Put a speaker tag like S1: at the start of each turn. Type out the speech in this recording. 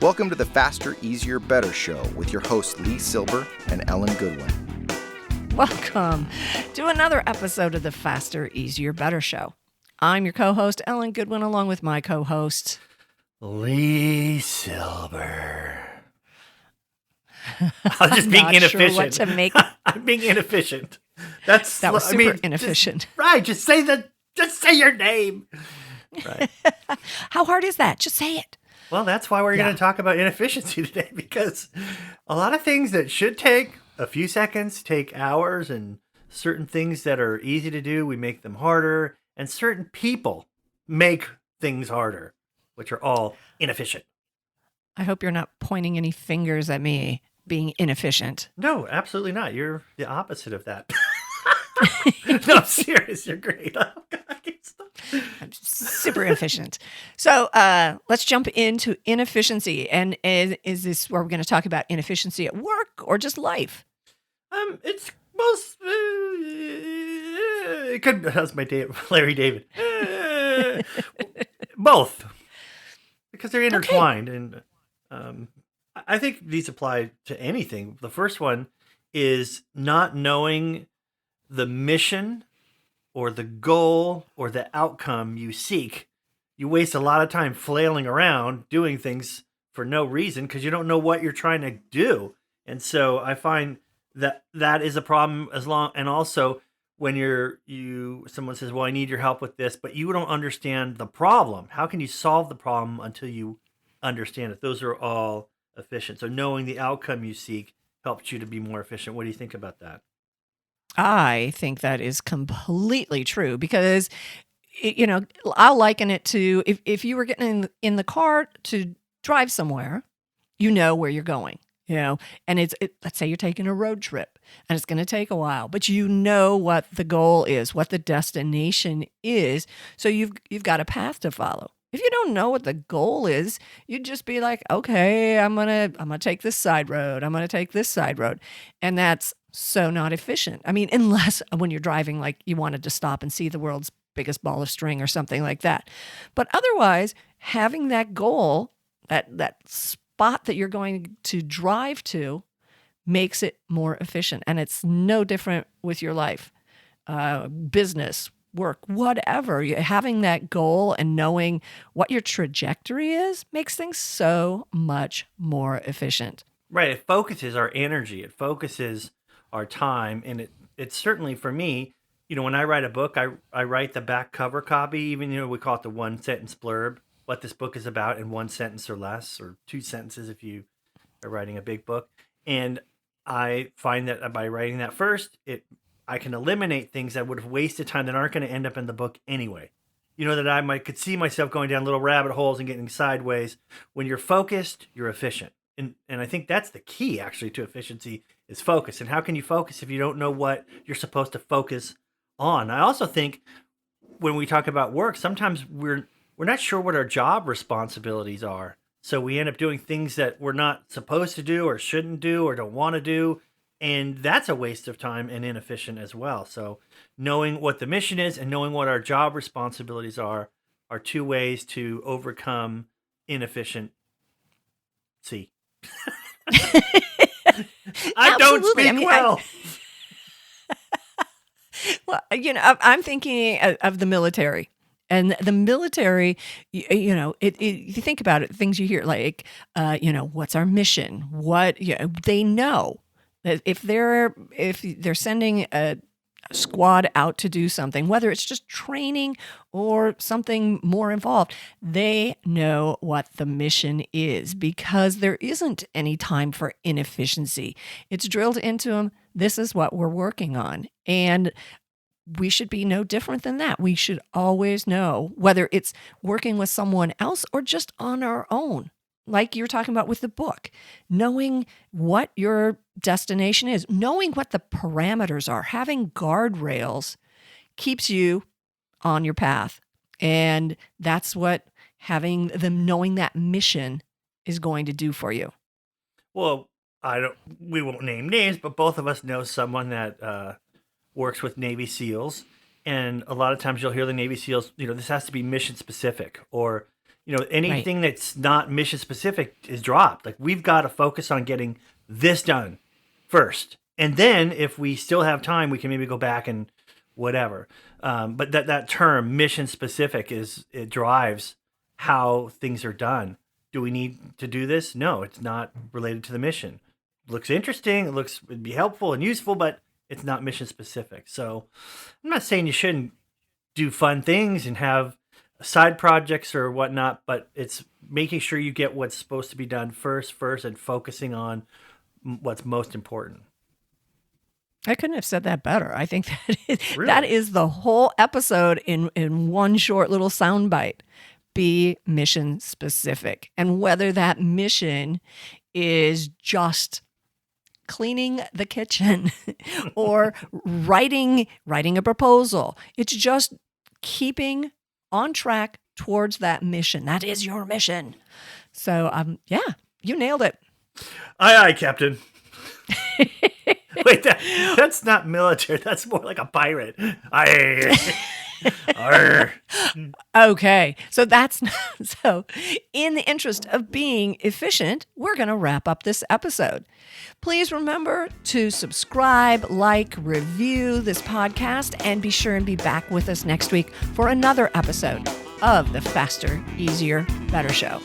S1: Welcome to the Faster, Easier, Better show with your hosts Lee Silber and Ellen Goodwin.
S2: Welcome to another episode of the Faster, Easier, Better show. I'm your co-host, Ellen Goodwin, along with my co-host,
S3: Lee Silber. I'm just being inefficient.
S2: Sure what to make.
S3: I'm being inefficient.
S2: That was super inefficient.
S3: Just say your name. Right.
S2: How hard is that? Just say it.
S3: Well, that's why we're going to talk about inefficiency today, because a lot of things that should take a few seconds take hours, and certain things that are easy to do, we make them harder, and certain people make things harder, which are all inefficient.
S2: I hope you're not pointing any fingers at me being inefficient.
S3: No, absolutely not. You're the opposite of that. No, I'm serious. You're great. Oh, God, I can't stop.
S2: I'm super efficient. So let's jump into inefficiency. And is this where we're going to talk about inefficiency at work or just life?
S3: It's most. It could. That's my Larry David. Both, because they're intertwined, and I think these apply to anything. The first one is not knowing the mission or the goal or the outcome you seek. You waste a lot of time flailing around doing things for no reason because you don't know what you're trying to do. And so I find that is a problem and also when someone says, well, I need your help with this, but you don't understand the problem. How can you solve the problem until you understand it? Those are all efficient. So knowing the outcome you seek helps you to be more efficient. What do you think about that?
S2: I think that is completely true because, I'll liken it to if you were getting in the car to drive somewhere, you know where you're going, and let's say you're taking a road trip and it's going to take a while, but you know what the goal is, what the destination is. So you've got a path to follow. If you don't know what the goal is, you'd just be like, okay, I'm going to take this side road. I'm going to take this side road. And that's so not efficient. I mean, unless when you're driving, like you wanted to stop and see the world's biggest ball of string or something like that. But otherwise, having that goal, that spot that you're going to drive to makes it more efficient. And it's no different with your life, business, work, whatever. Having that goal and knowing what your trajectory is makes things so much more efficient.
S3: Right. It focuses our energy. It focuses our time. And it's certainly for me, when I write a book, I write the back cover copy, even, we call it the one sentence blurb, what this book is about in one sentence or less, or two sentences if you are writing a big book. And I find that by writing that first, I can eliminate things that would have wasted time that aren't going to end up in the book anyway. That could see myself going down little rabbit holes and getting sideways. When you're focused, you're efficient. And I think that's the key, actually, to efficiency is focus. And how can you focus if you don't know what you're supposed to focus on? I also think when we talk about work, sometimes we're not sure what our job responsibilities are. So we end up doing things that we're not supposed to do or shouldn't do or don't want to do. And that's a waste of time and inefficient as well. So knowing what the mission is and knowing what our job responsibilities are two ways to overcome inefficiency. I don't speak well.
S2: Well, I'm thinking of the military. And the military, you think about it, things you hear like, what's our mission? What, they know. If they're sending a squad out to do something, whether it's just training or something more involved, they know what the mission is because there isn't any time for inefficiency. It's drilled into them. This is what we're working on. And we should be no different than that. We should always know whether it's working with someone else or just on our own. Like you're talking about with the book, knowing what your destination is, knowing what the parameters are, having guardrails keeps you on your path. And that's what knowing that mission is going to do for you.
S3: Well, we won't name names, but both of us know someone that works with Navy SEALs. And a lot of times you'll hear the Navy SEALs, this has to be mission specific, or, Anything that's not mission specific is dropped. Like, we've got to focus on getting this done first. And then if we still have time, we can maybe go back and whatever. But that term mission specific it drives how things are done. Do we need to do this? No, it's not related to the mission. It looks interesting. It'd be helpful and useful, but it's not mission specific. So I'm not saying you shouldn't do fun things and have side projects or whatnot, but it's making sure you get what's supposed to be done first, and focusing on what's most important.
S2: I couldn't have said that better. I think
S3: Really?
S2: that is the whole episode in one short little soundbite. Be mission specific. And whether that mission is just cleaning the kitchen or writing a proposal, it's just keeping on track towards that mission. That is your mission. So, you nailed it.
S3: Aye, aye, Captain. Wait, that's not military. That's more like a pirate. Aye. Arr.
S2: Okay, so so in the interest of being efficient, we're going to wrap up this episode. Please remember to subscribe, like, review this podcast, and be sure and be back with us next week for another episode of the Faster, Easier, Better Show.